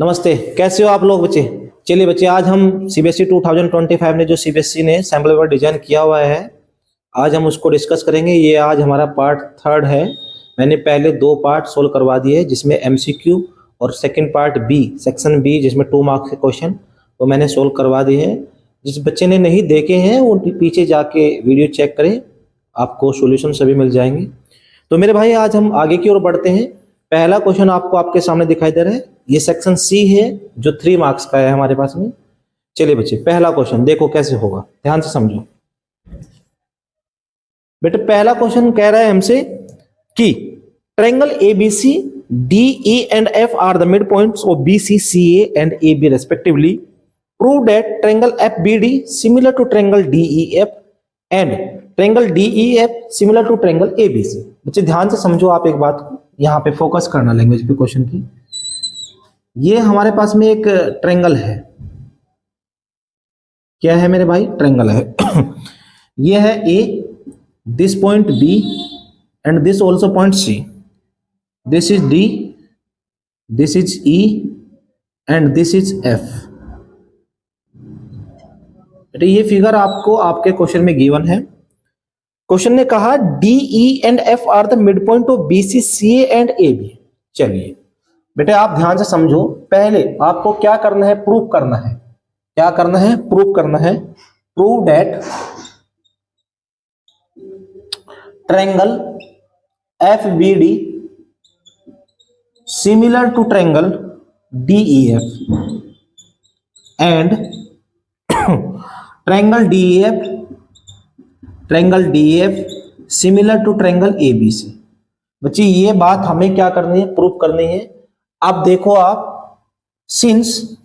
नमस्ते, कैसे हो आप लोग बच्चे। चलिए बच्चे, आज हम सीबीएसई 2025 ने जो सीबीएसई ने सैम्पल पेपर डिजाइन किया हुआ है, आज हम उसको डिस्कस करेंगे। ये आज हमारा पार्ट 3 है। मैंने पहले 2 पार्ट सोल्व करवा दिए, जिसमें एमसीक्यू और second part B, section B, जिसमें 2 मार्क्स के क्वेश्चन वो मैंने सोल्व करवा दिए हैं। जिस बच्चे ने नहीं देखे हैं वो पीछे जाके वीडियो चेक करें, आपको सॉल्यूशन सभी मिल जाएंगे। तो मेरे भाई, आज हम आगे की ओर बढ़ते हैं। पहला क्वेश्चन आपको आपके सामने दिखाई दे रहा है, ये सेक्शन सी है जो 3 मार्क्स का है हमारे पास में। चलिए बच्चे, पहला क्वेश्चन देखो कैसे होगा, ध्यान से समझो बेटे। पहला क्वेश्चन कह रहा है हमसे कि triangle ABC DE and F are the midpoints of BC CA and AB respectively. Prove that triangle FBD similar to triangle DEF and triangle DEF similar to triangle ABC. बच्चे ध्यान से समझो, आप एक बात को यहां पे फोकस करना लैंग्वेज पे क्वेश्चन की। ये हमारे पास में एक ट्रायंगल है, क्या है मेरे भाई? ट्रायंगल है। ये है A, this point B and this also point C, this is D, this is E and this is F. ये फिगर आपको आपके क्वेश्चन में गिवन है। क्वेश्चन ने कहा D E and F are the mid point of B C C and A B. चलिए बेटे, आप ध्यान से समझो। पहले आपको क्या करना है? प्रूव करना है। क्या करना है? प्रूव करना है। Prove that triangle F B D similar to triangle DEF and triangle DEF similar to triangle ABC. बच्चे ये बात हमें क्या करनी है? प्रूव करनी है। अब देखो आप, since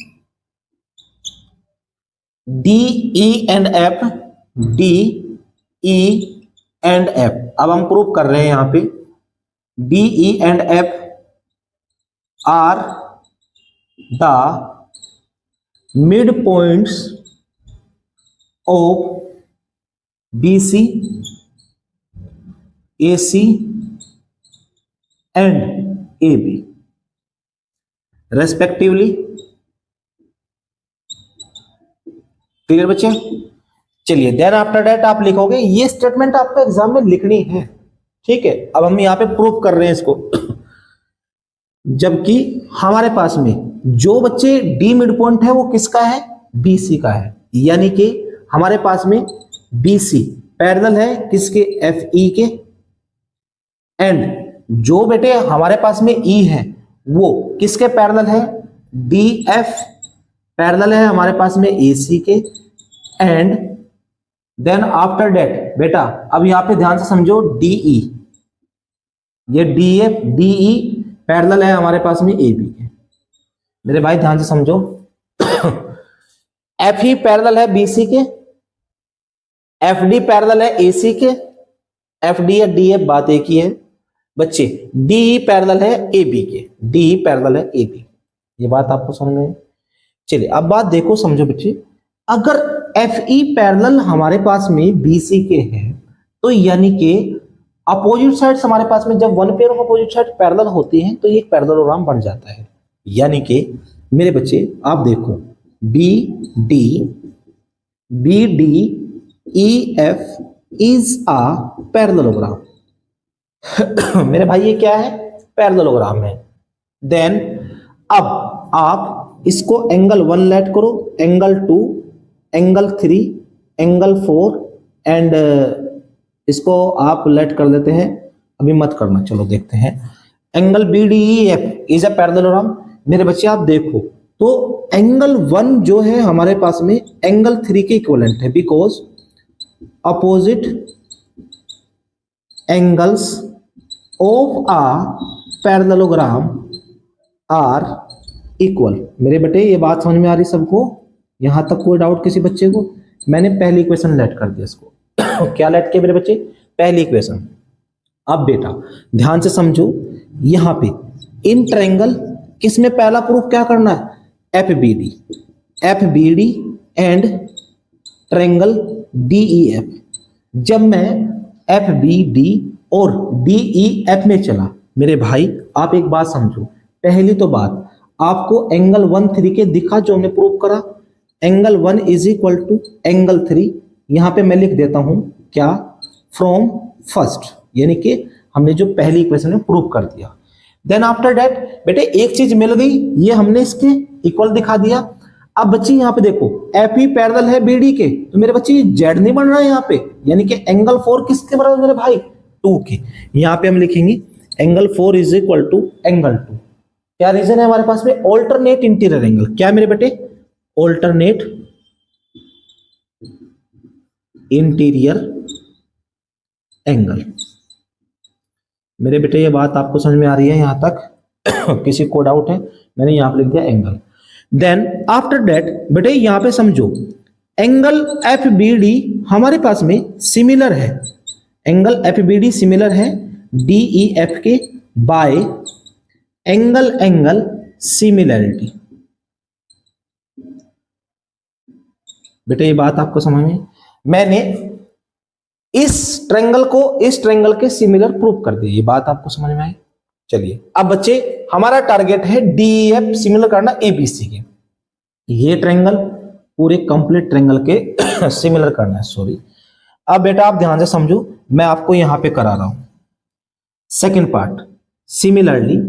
D E and F, D E and F, अब हम प्रूव कर रहे हैं यहां पे D E and F are the midpoints of BC, AC and AB respectively। Clear बच्चे? चलिए, देन आफ्टर दैट आप लिखोगे, ये स्टेटमेंट आपको एग्जाम में लिखनी है, ठीक है। अब हम यहां पे प्रूफ कर रहे हैं इसको। जबकि हमारे पास में जो बच्चे डी मिड पॉइंट है वो किसका है? BC का है। यानी कि हमारे पास में BC पैरेलल है किसके? FE के। एंड जो बेटे हमारे पास में E है वो किसके पैरेलल है? DF पैरेलल है हमारे पास में AC के। एंड देन आफ्टर दैट बेटा, अब यहां पे ध्यान से समझो, DE, ये DF DE पैरेलल है हमारे पास में AB के। मेरे भाई ध्यान से समझो। FE पैरेलल है BC के, FD पैरेलल है AC के। FD या DF बात एक ही है बच्चे। DE पैरेलल है AB के, DE पैरेलल है AB। ये बात आपको समझ में? चलिए अब बात देखो, समझो बच्चे। अगर FE पैरेलल हमारे पास में BC के हैं, तो यानी कि अपोजिट साइड्स हमारे पास में जब one pair of opposite side parallel होती हैं तो ये एक पैरेललोग्राम बन जाता है। यानी कि मेरे बच्चे आप देखो, BD EF is a parallelogram। मेरे भाई ये क्या है? पैरेललोग्राम है। देन अब आप इसको एंगल 1 लेट करो, एंगल 2, एंगल 3, एंगल 4 एंड इसको आप लेट कर देते हैं। अभी मत करना, चलो देखते हैं। Angle BDEF is a parallelogram. मेरे बच्चे आप देखो, तो एंगल 1 जो है हमारे पास में एंगल 3 के इक्विवेलेंट है, because opposite angles of a parallelogram are equal। मेरे बेटे ये बात समझ में आ रही सबको? यहां तक कोई डाउट किसी बच्चे को? मैंने पहली इक्वेशन लेट कर दिया इसको। क्या लेट किया मेरे बच्चे? पहली इक्वेशन। अब बेटा ध्यान से समझो, यहां पे इन ट्रायंगल किसमें पहला प्रूफ क्या करना है? FBD and triangle DEF। जब मैं FBD और DEF में चला, मेरे भाई आप एक बात समझो। पहली तो बात, आपको एंगल 1 3 के दिखा जो हमने प्रूव करा, angle 1 is equal to angle 3। यहां पे मैं लिख देता हूं क्या, फ्रॉम फर्स्ट, यानी कि हमने जो पहली इक्वेशन में प्रूव कर दिया। देन आफ्टर दैट बेटे एक चीज मिल गई, ये हमने इसके इक्वल दिखा दिया। अब बच्चे यहाँ पे देखो एफ ई पैरेलल है बी डी के, तो मेरे बच्चे जेड नहीं बन रहा है यहाँ पे, यानी कि एंगल 4 किसके बराबर मेरे भाई, 2 के। यहाँ पे हम लिखेंगे angle 4 is equal to angle 2। क्या रीजन है हमारे पास में, ऑल्टरनेट इंटीरियर एंगल। क्या मेरे बेटे, ऑल्टरनेट इंटीरियर एंगल। मेरे बेटे ये बात आपको समझ में आ रही है यहां तक किसी को डाउट है, मैंने यहां पे लिख दिया एंगल। देन आफ्टर दैट बेटे यहां पे समझो एंगल एफ बी डी हमारे पास में सिमिलर है, angle F B D similar है डी ई एफ के बाय एंगल एंगल सिमिलरिटी। बेटे ये बात आपको समझ में, मैंने इस ट्रायंगल को इस ट्रायंगल के सिमिलर प्रूव कर दिया, ये बात आपको समझ में आई। चलिए अब बच्चे हमारा टारगेट है डीएफ सिमिलर करना एबीसी के, ये ट्रायंगल पूरे कंप्लीट ट्रायंगल के सिमिलर करना है, सॉरी। अब बेटा आप ध्यान से समझो, मैं आपको यहां पे करा रहा हूं सेकंड पार्ट, सिमिलरली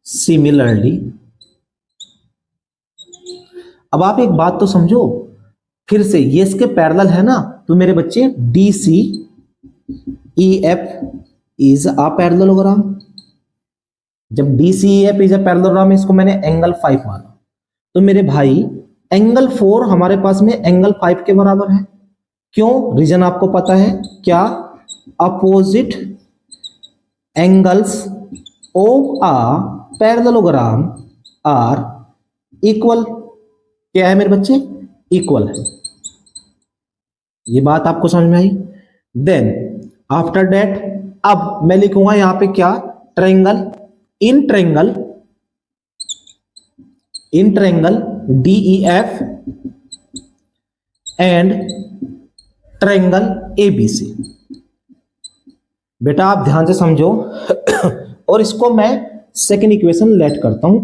सिमिलरली। अब आप एक बात तो समझो फिर से, ये इसके पैरेलल है ना, तो मेरे बच्चे D C E F is a parallelogram. जब D C E F is a parallelogram, इसको मैंने एंगल 5 माना, तो मेरे भाई एंगल 4 हमारे पास में एंगल 5 के बराबर है। क्यों, रीजन आपको पता है क्या, opposite angles of a parallelogram are equal. क्या है मेरे बच्चे, इक्वल है, ये बात आपको समझ में आई। देन आफ्टर दैट अब मैं लिखूंगा यहां पे क्या, triangle in triangle DEF and triangle ABC. बेटा आप ध्यान से समझो और इसको मैं सेकंड इक्वेशन लेट करता हूं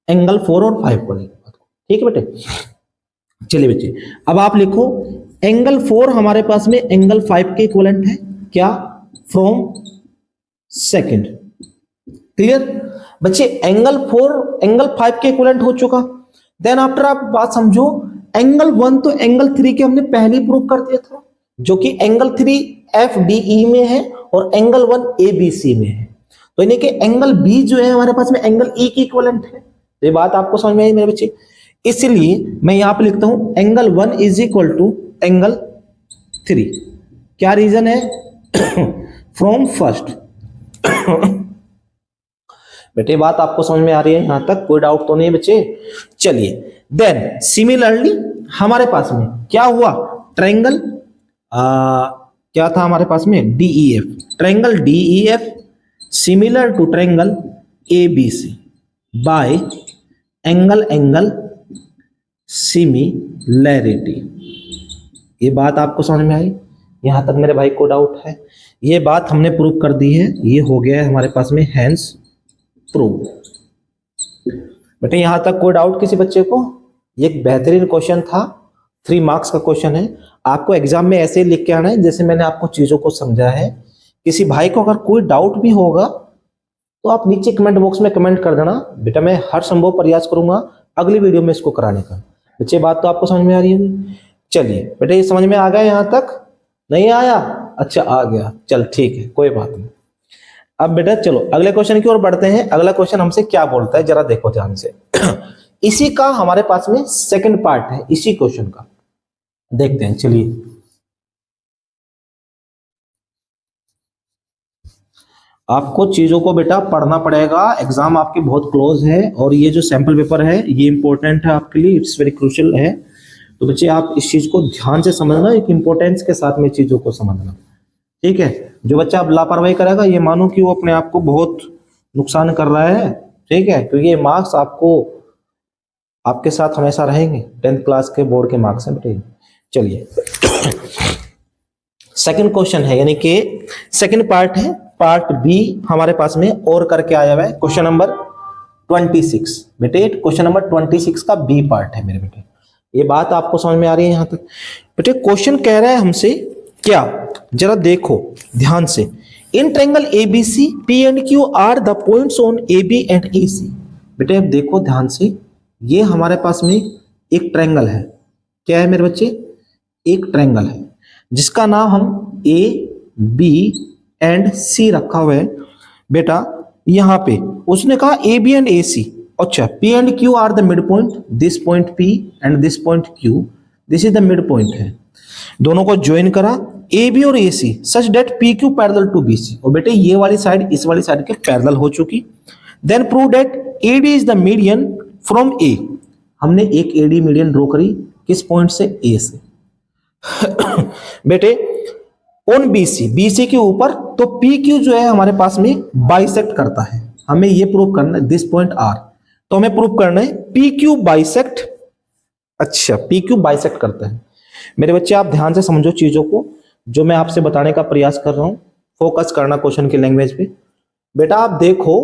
एंगल 4 और 5 को लेकर, ठीक है बेटे। चलिए बच्चे अब आप लिखो एंगल 4 हमारे पास में एंगल 5 के इक्विवेलेंट है, क्या, फ्रॉम सेकंड। क्लियर बच्चे, एंगल 4 एंगल 5 के इक्विवेलेंट हो चुका। देन आफ्टर आप बात समझो, एंगल 1 तो एंगल 3 के हमने पहले ही प्रूव कर दिया था, जो कि एंगल 3 एफ डी ई में है और एंगल 1 ए बी सी में है, तो यानी कि एंगल बी जो है हमारे पास में एंगल ई की इक्विवेलेंट है। ये बात आपको समझ में आई मेरे बच्चे, इसलिए मैं यहां पे लिखता हूं angle 1 is equal to angle 3। क्या रीजन है, फ्रॉम फर्स्ट। बेटे बात आपको समझ में आ रही है यहां तक, कोई डाउट तो नहीं है बच्चे। चलिए देन सिमिलरली हमारे पास में क्या हुआ, ट्रायंगल क्या था हमारे पास में, DEF, triangle DEF similar to triangle ABC by angle angle similarity. ये बात आपको समझ में आई, यहां तक मेरे भाई को डाउट है, ये बात हमने प्रूव कर दी है, ये हो गया है हमारे पास में हैंस प्रूव। बेटे यहां तक कोई डाउट किसी बच्चे को, ये एक बेहतरीन क्वेश्चन था, 3 मार्क्स का क्वेश्चन है, आपको एग्जाम में ऐसे लिख के आना है जैसे मैंने आपको चीजों को समझा है। किसी भाई को अगर कोई डाउट भी होगा तो आप नीचे कमेंट बॉक्स में कमेंट कर देना, बेटा मैं हर संभव प्रयास करूंगा अगली वीडियो में इसको कराने का। बच्चे बात तो आपको समझ में आ रही होगी। चलिए बेटा ये समझ में आ गया, यहां तक नहीं आया, अच्छा आ गया, चल ठीक है कोई बात नहीं। अब बेटा चलो अगले क्वेश्चन की ओर बढ़ते हैं। अगला क्वेश्चन हमसे क्या बोलता है जरा देखो ध्यान से इसी का हमारे पास में सेकंड पार्ट है, इसी क्वेश्चन का देखते हैं। चलिए आपको चीजों को बेटा पढ़ना पड़ेगा, एग्जाम आपके बहुत क्लोज है और ये जो सैंपल पेपर है ये इंपॉर्टेंट है आपके लिए, इट्स वेरी क्रूशियल है। तो बच्चे आप इस चीज को ध्यान से समझना, एक इंपॉर्टेंस के साथ में चीजों को समझना, ठीक है। जो बच्चा अब लापरवाही करेगा ये मानो कि वो अपने आप को बहुत नुकसान कर रहा है, ठीक है, क्योंकि ये मार्क्स आपको आपके साथ हमेशा रहेंगे, 10th क्लास के बोर्ड के मार्क्स हैं बेटे। चलिए सेकंड क्वेश्चन है, यानी कि सेकंड पार्ट है, पार्ट बी हमारे पास में और करके आया हुआ है, क्वेश्चन नंबर 26 बेटे, क्वेश्चन नंबर 26 का बी पार्ट है मेरे बेटे। ये बात आपको समझ में आ रही है यहां तक? बेटे क्वेश्चन कह रहा है हमसे क्या, जरा देखो ध्यान से। In triangle ABC P and Q are the points on A B and A C. बेटे अब देखो ध्यान से, ये हमारे पास में एक ट्रायंगल है। क्या है मेरे बच्चे? एक ट्रायंगल है जिसका नाम हम ए बी एंड सी रखा हुआ है। बेटा यहां पे उसने कहा ए बी एंड ए सी। अच्छा, P and Q are the mid point, this point P and this point Q, this is the mid point है। दोनों को ज्वाइन करा ए बी और A C such that P Q parallel to B C. और बेटे ये वाली side इस वाली साइड के पैरेलल हो चुकी। Then prove that A D is the median from A. हमने एक एडी मीडियन ड्रॉ करी किस पॉइंट से? ए से। बेटे ऑन बीसी, बीसी के ऊपर तो पी क्यू जो है हमारे पास में बाइसेक्ट करता है। हमें ये प्रूव करना है दिस पॉइंट आर, तो हमें प्रूव करना है पी क्यू बाइसेक्ट। अच्छा, पी क्यू बाइसेक्ट करता है। मेरे बच्चे आप ध्यान से समझो चीजों को, जो मैं आपसे बताने का प्रयास कर रहा हूं। फोकस करना क्वेश्चन की लैंग्वेज पे। बेटा आप देखो,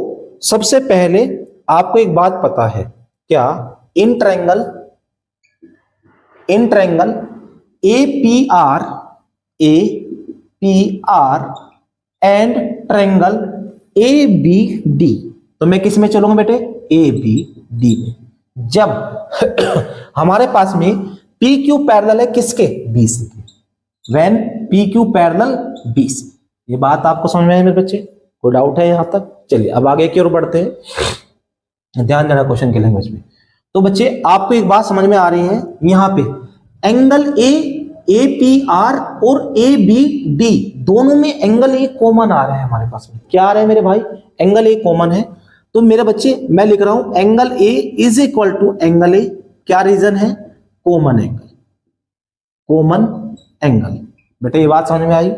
सबसे पहले आपको एक बात पता है क्या? In triangle A P R and triangle A B D, तो मैं किस में चलूंगा बेटे? ए बी डी में। जब हमारे पास में पी क्यू पैरेलल है किसके? बी सी के। When P Q parallel B C. ये बात आपको समझ में आया मेरे बच्चे? कोई डाउट है यहां तक? चलिए अब आगे की ओर बढ़ते हैं। ध्यान देना क्वेश्चन की लैंग्वेज में। तो बच्चे आपको एक बात समझ में आ रही है, यहां पे एंगल ए पी आर और ए बी डी दोनों में एंगल ए कॉमन आ रहा है हमारे पास में। क्या आ रहा है मेरे भाई? एंगल ए कॉमन है। तो मेरे बच्चे मैं लिख रहा हूं angle A is equal to angle A. क्या रीजन है? Common angle, common angle. बेटा ये बात समझ में आई?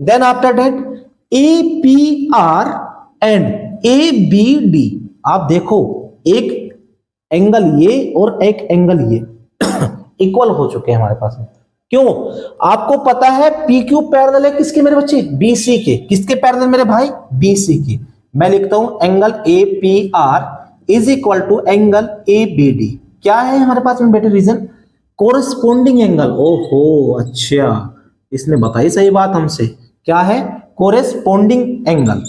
Then after that A P R and A B D, आप देखो एक एंगल ये और एक एंगल ये इक्वल हो चुके हैं हमारे पास में। क्यों? आपको पता है पी क्यू पैरेलल है किसके मेरे बच्चे? बीसी के। किसके पैरेलल मेरे भाई? बीसी के। मैं लिखता हूं angle A P R is equal to angle A B D. क्या है हमारे पास में बेटे रीजन? Corresponding angle. ओहो अच्छा, इसने बताई सही बात हमसे। क्या है? Corresponding angle.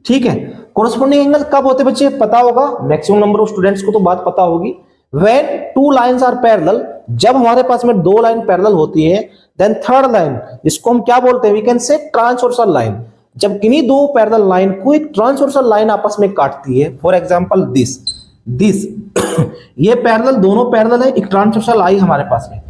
ठीक है, कोरस्पोंडिंग एंगल कब होते बच्चे? पता होगा मैक्सिमम नंबर ऑफ स्टूडेंट्स को तो बात पता होगी। When two lines are parallel, जब हमारे पास में दो लाइन पैरेलल होती है, then थर्ड लाइन जिसको हम क्या बोलते हैं? We can say transversal line. जब किन्हीं दो पैरेलल लाइन को एक ट्रांसवर्सल लाइन आपस में काटती है, फॉर एग्जांपल दिस ये पैरेलल, दोनों पैरेलल है, एक ट्रांसवर्सल आई हमारे पास में।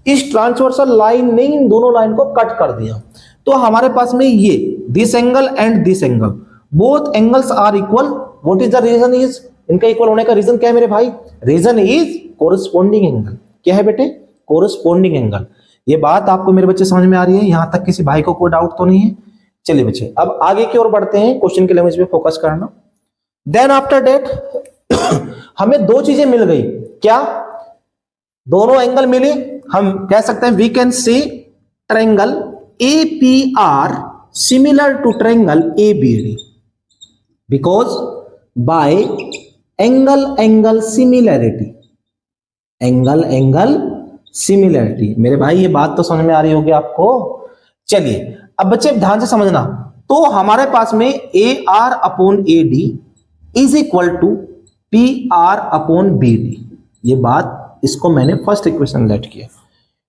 इस ट्रांसवर्सल लाइन ने इन दोनों लाइन को कट कर दिया, तो हमारे पास में ये this angle and this angle, both angles are equal. What is the reason? Is इनका इक्वल होने का रीजन क्या है मेरे भाई? Reason is corresponding angle. क्या है बेटे? Corresponding angle. ये बात आपको मेरे बच्चे समझ में आ रही है? यहां तक किसी भाई को कोई डाउट तो नहीं है? चलिए बच्चे अब आगे की ओर बढ़ते हैं, क्वेश्चन की लैंग्वेज पे फोकस करना। देन आफ्टर दैट हमें दो चीजें मिल गई। क्या? दोनों एंगल मिले। हम कह सकते हैं we can see triangle A P R similar to triangle A B D because by angle similarity. Angle similarity. मेरे भाई ये बात तो समझ में आ रही होगी आपको? चलिए अब बच्चे ध्यान से समझना। तो हमारे पास में A R upon A D is equal to P R upon B D. ये बात, इसको मैंने फर्स्ट इक्वेशन लेट किया।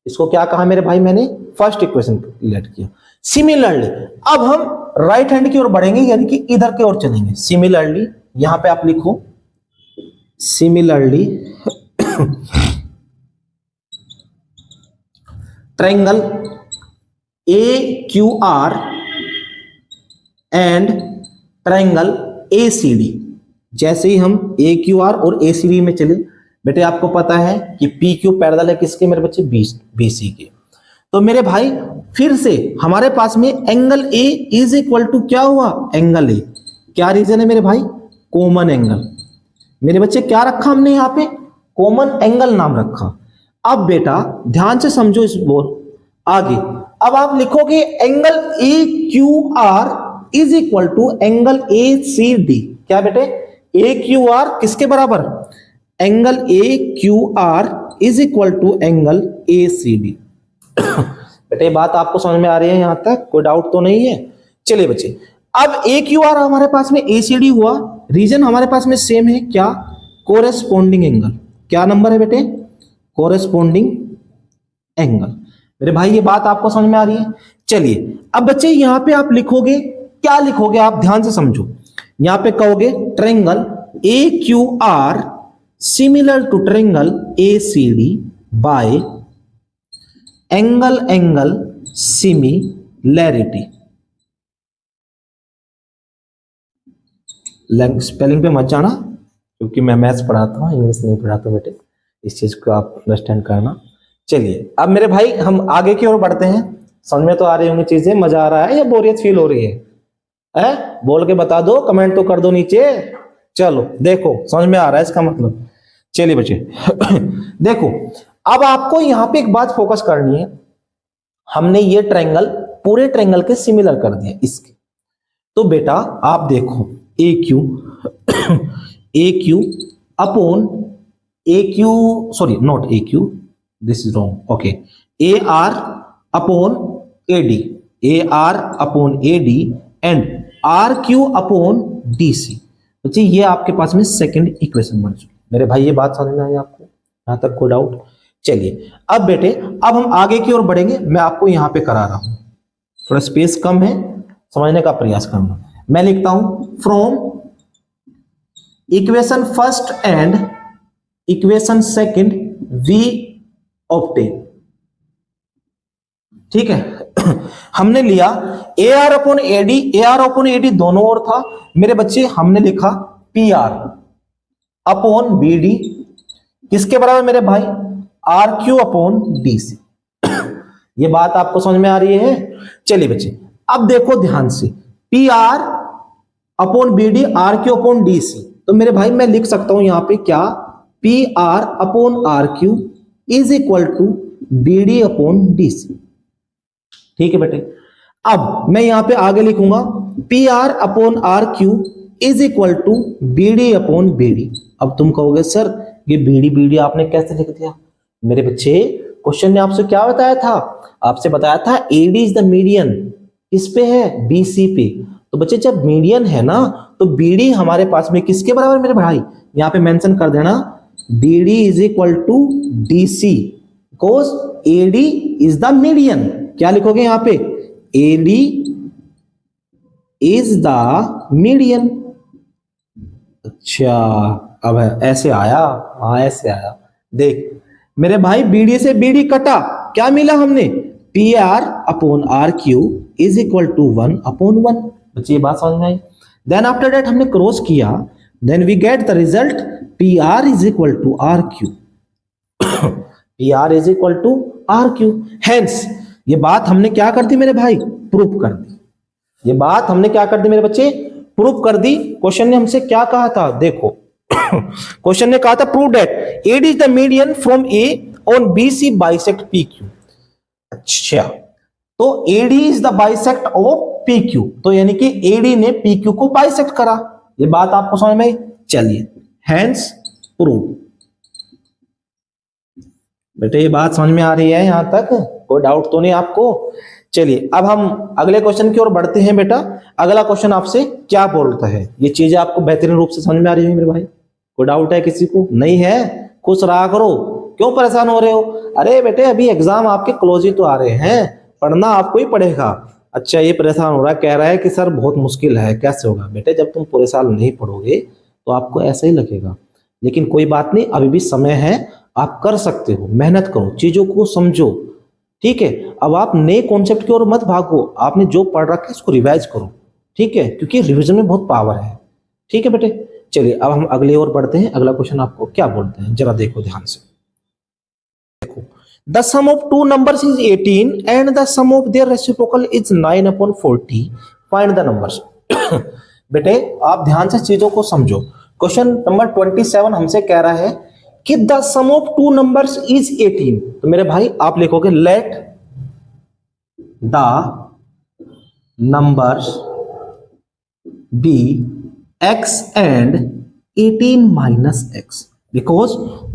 इसको क्या कहा मेरे भाई? मैंने फर्स्ट इक्वेशन लेट किया। सिमिलरली अब हम राइट हैंड की ओर बढ़ेंगे, यानी कि इधर की ओर चलेंगे। सिमिलरली यहां पे आप लिखो similarly triangle A Q R and triangle A C D. जैसे ही हम ए क्यू आर और ए सी डी में चले, बेटे आपको पता है कि पी क्यू पैरेलल है किसके मेरे बच्चे? बी सी के। तो मेरे भाई फिर से हमारे पास में angle A is equal to क्या हुआ? Angle A. क्या रीजन है मेरे भाई? Common angle. मेरे बच्चे क्या रखा हमने यहां पे? कॉमन एंगल नाम रखा। अब बेटा ध्यान से समझो इस बोर आगे। अब आप लिखोगे angle A Q R is equal to angle A C D. क्या बेटे, ए क्यू आर किसके बराबर, angle A Q R is equal to angle A C D. बेटे बात आपको समझ में आ रही है यहां तक, कोई डाउट तो नहीं है। चलिए बच्चे, अब ए क्यू आर हमारे पास में ए सी डी हुआ, रीजन हमारे पास में सेम है, क्या, कोरेस्पोंडिंग एंगल। क्या नंबर है बेटे, कोरेस्पोंडिंग एंगल। मेरे भाई ये बात आपको समझ में आ रही है। चलिए अब बच्चे यहां पे आप लिखोगे, क्या लिखोगे आप ध्यान से समझो, यहां पे कहोगे triangle A Q R similar to triangle A C D by angle similarity. Spelling पे मत जाना क्योंकि मैं मैथ्स पढ़ाता हूँ, इंग्लिश नहीं पढ़ाता बेटे, इस चीज को आप अंडरस्टैंड करना। चलिए अब मेरे भाई हम आगे की ओर बढ़ते हैं। समझ में तो आ रही होंगी चीजें, मजा आ रहा है या बोरियत फील हो रही है? बोल के बता दो, कमेंट तो कर दो नीचे। चलो देखो समझ में आ रहा है इसका मतलब। चलिए बच्चे देखो अब आपको यहां पे एक बात फोकस करनी है, हमने ये ट्रायंगल पूरे ट्रायंगल के सिमिलर कर दिया इसके, तो बेटा आप देखो A Q upon A Q, sorry not A Q, this is wrong, okay, A R upon A D, A R upon A D and R Q upon D C. बच्चे ये आपके पास में सेकंड इक्वेशन बन चुकी। मेरे भाई ये बात समझ में आई आपको, यहां तक कोई डाउट? चलिए अब बेटे अब हम आगे की ओर बढ़ेंगे, मैं आपको यहां पे करा रहा हूं, थोड़ा स्पेस कम है, समझने का प्रयास करना। मैं लिखता हूं from equation first and equation second we obtain, ठीक है। हमने लिया A R upon A D दोनों ओर था मेरे बच्चे, हमने लिखा P R upon B D किसके बराबर मेरे भाई, R Q upon D C. ये बात आपको समझ में आ रही है? चलिए बच्चे अब देखो ध्यान से, P R upon B D R Q upon D C, तो मेरे भाई मैं लिख सकता हूं यहां पे क्या, P R upon R Q is equal to B D upon D C, ठीक है बेटे। अब मैं यहां पे आगे लिखूंगा P R upon R Q is equal to B D upon B D. अब तुम कहोगे सर ये बी डी आपने कैसे लिख दिया? मेरे बच्चे क्वेश्चन ने आपसे क्या बताया था, आपसे बताया था एडी इज द मीडियन, किस पे है, बीसी पे। तो बच्चे जब मीडियन है ना तो बीडी हमारे पास में किसके बराबर मेरे भाई, यहां पे मेंशन कर देना BD is equal to DC, because AD is the median. क्या लिखोगे यहां पे, एडी इज द मीडियन। अच्छा अब ऐसे आया, हाँ ऐसे आया, देख मेरे भाई बीडी से बीडी कटा, क्या मिला हमने, P R upon R Q is equal to 1 upon 1। बच्चे ये बात समझ में आई? देन आफ्टर दैट हमने क्रॉस किया, then we get the result P R is equal to R Q, P R is equal to R Q. Hence ये बात हमने क्या कर दी मेरे भाई, प्रूफ कर दी। ये बात हमने क्या कर दी मेरे बच्चे, प्रूफ कर दी। क्वेश्चन ने हमसे क्या कहा था, देखो क्वेश्चन ने कहा था prove that AD is the median from A on BC bisect P Q. अच्छा तो AD is the bisect of P Q, तो यानी कि एडी ने पी क्यू को बाइसेक्ट करा। ये बात आपको समझ में आई? चलिए हेंस प्रूव। बेटे ये बात समझ में आ रही है यहां तक, कोई डाउट तो नहीं आपको? चलिए अब हम अगले क्वेश्चन की ओर बढ़ते हैं। बेटा अगला क्वेश्चन आपसे क्या बोलता है, ये चीजें आपको बेहतरीन रूप से समझ में आ रही है मेरे भाई? कोई डाउट है किसी को? नहीं है? खुश रहा करो, क्यों परेशान हो रहे हो? अरे बेटे अभी एग्जाम आपके क्लोज ही तो आ रहे हैं, पढ़ना आपको ही पड़ेगा। अच्छा ये परेशान हो रहा है, कह रहा है कि सर बहुत मुश्किल है, कैसे होगा? बेटे जब तुम पूरे साल नहीं पढ़ोगे तो आपको ऐसा ही लगेगा, लेकिन कोई बात नहीं, अभी भी समय है, आप कर सकते हो, मेहनत करो, चीजों को समझो, ठीक है। अब आप नए कॉन्सेप्ट की ओर मत भागो, आपने जो पढ़ रखा है उसको रिवाइज करो, ठीक है, क्योंकि रिवीजन में बहुत पावर है, ठीक है बेटे। चलिए अब हम अगले ओर बढ़ते हैं। अगला क्वेश्चन आपको क्या बोलते हैं जरा देखो ध्यान से। देखो the sum of two numbers is 18 and the sum of their reciprocal is 9 upon 40, find the numbers. बेटे आप ध्यान से चीजों को समझो। क्वेश्चन नंबर 27 हमसे कह रहा है कि the sum of two numbers is 18, तो मेरे भाई आप लिखोगे let the numbers be x and 18 minus x, because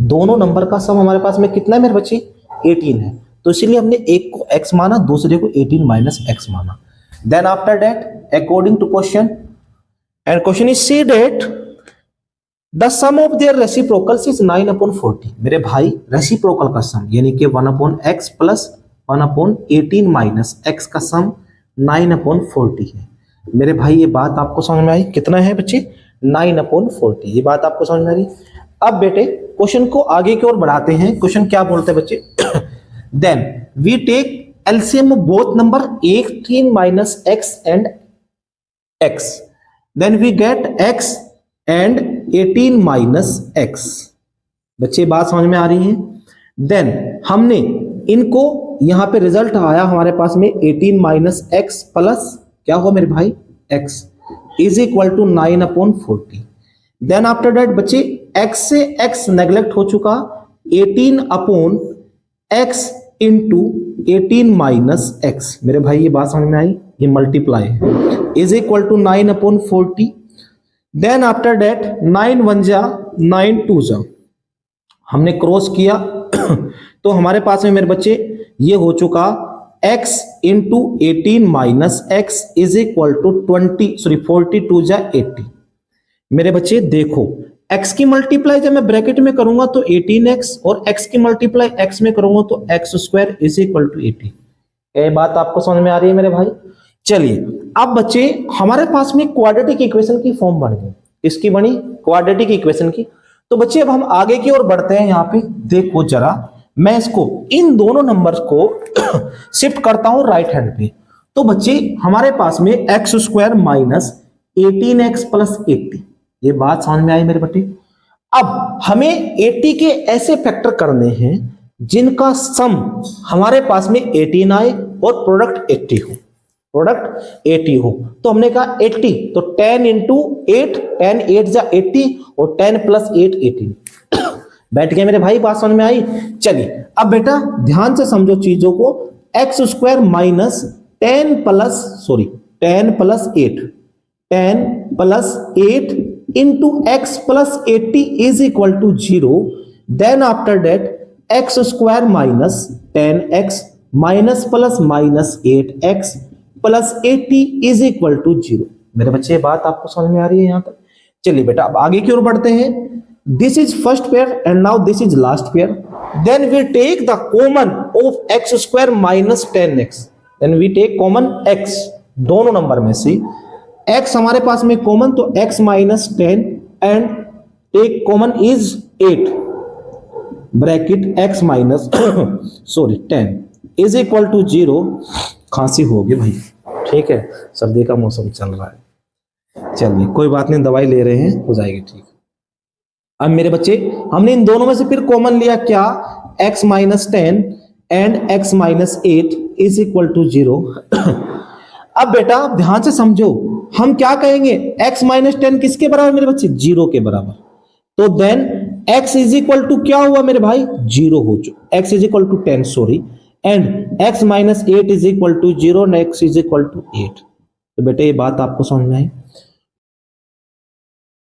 दोनों नंबर का सम हमारे पास में कितना है मेरे बच्चे, 18 है, तो इसीलिए हमने एक को x माना, दूसरे को 18 माइनस x माना. Then after that according to question, and question is see that the sum of their reciprocals is 9/40. मेरे भाई रेसिप्रोकल का सम यानी कि 1/x प्लस 1/18 माइनस x का सम 9/40 है. मेरे भाई ये बात आपको समझ में आई, कितना है बच्चे, 9/40. ये बात आपको समझ में आ रही. अब बेटे क्वेश्चन को आगे की ओर बढ़ाते हैं. क्वेश्चन क्या बोलते हैं बच्चे, then we take LCM of both number 18 minus x and x, then we get x and 18 minus x. बच्चे बात समझ में आ रही है. देन हमने इनको यहां पे रिजल्ट आया हमारे पास में 18 माइनस x प्लस क्या हो मेरे भाई x is equal to 9/40. Then after that बच्चे x से x नेग्लेक्ट हो चुका, 18/x इंटू 18 माइनस x. मेरे भाई ये बात समझ में आई, ये मल्टीप्लाई है, is equal to 9/40. Then after that 9 1 जा 9 2 जा, हमने क्रॉस किया तो हमारे पास में मेरे बच्चे ये हो चुका x into 18 minus x is equal to 42 जा 80. मेरे बच्चे देखो x की मल्टीप्लाई जब मैं ब्रैकेट में करूंगा तो 18x और x की मल्टीप्लाई x में करूंगा तो x² इज इक्वल टू 80. ये बात आपको समझ में आ रही है मेरे भाई. चलिए अब बच्चे हमारे पास में क्वाड्रेटिक इक्वेशन की फॉर्म बन गई. इसकी बनी क्वाड्रेटिक इक्वेशन की. तो बच्चे अब हम आगे की ओर बढ़ते हैं. यहाँ पे देखो जरा, मैं इसको इन दोनों नंबर्स को शिफ्ट करता हूं राइट हैंड पे. तो बच्चे हमारे पास में x² माइनस 18x प्लस 80. ये बात समझ में आई मेरे बच्चे. अब हमें 80 के ऐसे फैक्टर करने हैं जिनका सम हमारे पास में 18 आए और प्रोडक्ट 80 हो, प्रोडक्ट 80 हो. तो हमने कहा 80 तो 10 इंटू 8, 10 8 जा 80 और 10 प्लस 8 18. बैठ गए मेरे भाई, बात समझ में आई. चलिए अब बेटा ध्यान से समझो चीजों को. x² minus 10 plus 8 into x plus 80 is equal to 0. Then after that x² minus 10x minus plus minus 8x plus 80 is equal to 0. मेरे बच्चे बात आपको समझ में आ रही है यहां तक. चलिए बेटा अब आगे की ओर बढ़ते हैं. This is first pair and now this is last pair. Then we take the common of x² minus 10x. Then we take common x दोनों नंबर में से. x हमारे पास में कॉमन तो x minus 10 and take common is 8 bracket x minus 10 is equal to 0. खांसी होगी भाई, ठीक है, सर्दी का मौसम चल रहा है. चलिए कोई बात नहीं, दवाई ले रहे हैं, हो जाएगी ठीक. अब मेरे बच्चे हमने इन दोनों में से फिर कॉमन लिया क्या, x minus 10 and x minus 8 is equal to 0. अब बेटा ध्यान से समझो, हम क्या कहेंगे, x माइनस 10 किसके बराबर मेरे बच्चे, 0 के बराबर. तो then x is equal to क्या हुआ मेरे भाई, 0 हो चुका. x is equal to 10 sorry, and x minus 8 is equal to 0 and x is equal to 8. तो बेटे ये बात आपको समझ में आई.